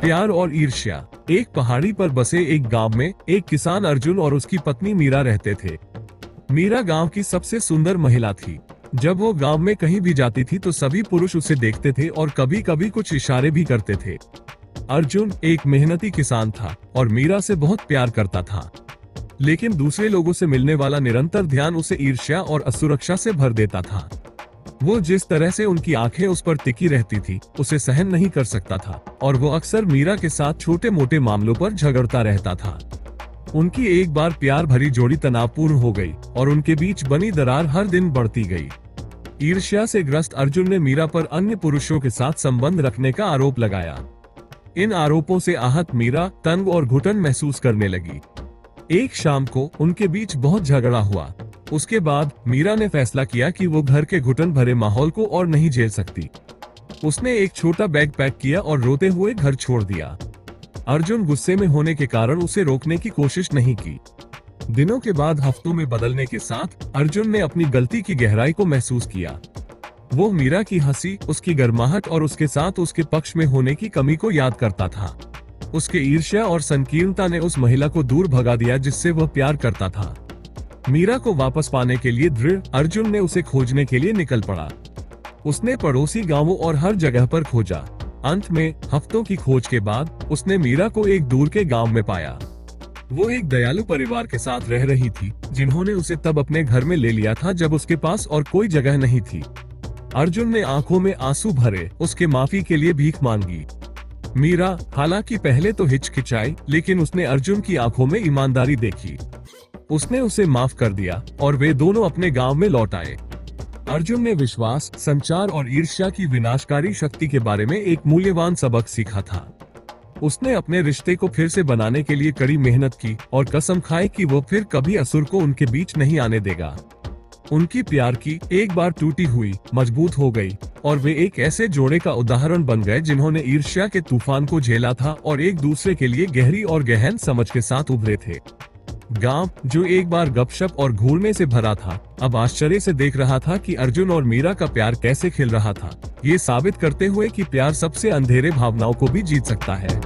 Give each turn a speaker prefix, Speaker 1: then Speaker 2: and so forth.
Speaker 1: प्यार और ईर्ष्या। एक पहाड़ी पर बसे एक गांव में एक किसान अर्जुन और उसकी पत्नी मीरा रहते थे। मीरा गांव की सबसे सुंदर महिला थी। जब वो गांव में कहीं भी जाती थी तो सभी पुरुष उसे देखते थे और कभी कभी कुछ इशारे भी करते थे। अर्जुन एक मेहनती किसान था और मीरा से बहुत प्यार करता था, लेकिन दूसरे लोगों से मिलने वाला निरंतर ध्यान उसे ईर्ष्या और असुरक्षा से भर देता था। वो जिस तरह से उनकी आंखें उस पर टिकी रहती थी उसे सहन नहीं कर सकता था और वो अक्सर मीरा के साथ छोटे मोटे मामलों पर झगड़ता रहता था। उनकी एक बार प्यार भरी जोड़ी तनावपूर्ण हो गई और उनके बीच बनी दरार हर दिन बढ़ती गई। ईर्ष्या से ग्रस्त अर्जुन ने मीरा पर अन्य पुरुषों के साथ संबंध रखने का आरोप लगाया। इन आरोपों से आहत मीरा तंग और घुटन महसूस करने लगी। एक शाम को उनके बीच बहुत झगड़ा हुआ। उसके बाद मीरा ने फैसला किया कि वो घर के घुटन भरे माहौल को और नहीं झेल सकती। उसने एक छोटा बैग पैक किया और रोते हुए घर छोड़ दिया। अर्जुन गुस्से में होने के कारण उसे रोकने की कोशिश नहीं की। दिनों के बाद हफ्तों में बदलने के साथ अर्जुन ने अपनी गलती की गहराई को महसूस किया। वो मीरा की हंसी, उसकी गर्माहट और उसके साथ उसके पक्ष में होने की कमी को याद करता था। उसके ईर्ष्या और संकीर्णता ने उस महिला को दूर भगा दिया जिससे वह प्यार करता था। मीरा को वापस पाने के लिए दृढ़ अर्जुन ने उसे खोजने के लिए निकल पड़ा। उसने पड़ोसी गांवों और हर जगह पर खोजा। अंत में हफ्तों की खोज के बाद उसने मीरा को एक दूर के गांव में पाया। वो एक दयालु परिवार के साथ रह रही थी, जिन्होंने उसे तब अपने घर में ले लिया था जब उसके पास और कोई जगह नहीं थी। अर्जुन ने आंखों में आंसू भरे उसके माफी के लिए भीख मांगी। मीरा हालांकि पहले तो हिचकिचाई, लेकिन उसने अर्जुन की आंखों में ईमानदारी देखी। उसने उसे माफ कर दिया और वे दोनों अपने गांव में लौट आए। अर्जुन ने विश्वास, संचार और ईर्ष्या की विनाशकारी शक्ति के बारे में एक मूल्यवान सबक सीखा था। उसने अपने रिश्ते को फिर से बनाने के लिए कड़ी मेहनत की और कसम खाई कि वो फिर कभी असुर को उनके बीच नहीं आने देगा। उनकी प्यार की एक बार टूटी हुई मजबूत हो गई और वे एक ऐसे जोड़े का उदाहरण बन गए जिन्होंने ईर्ष्या के तूफान को झेला था और एक दूसरे के लिए गहरी और गहन समझ के साथ उभरे थे। गांव, जो एक बार गपशप और घूरने से भरा था, अब आश्चर्य से देख रहा था कि अर्जुन और मीरा का प्यार कैसे खिल रहा था, ये साबित करते हुए कि प्यार सबसे अंधेरे भावनाओं को भी जीत सकता है।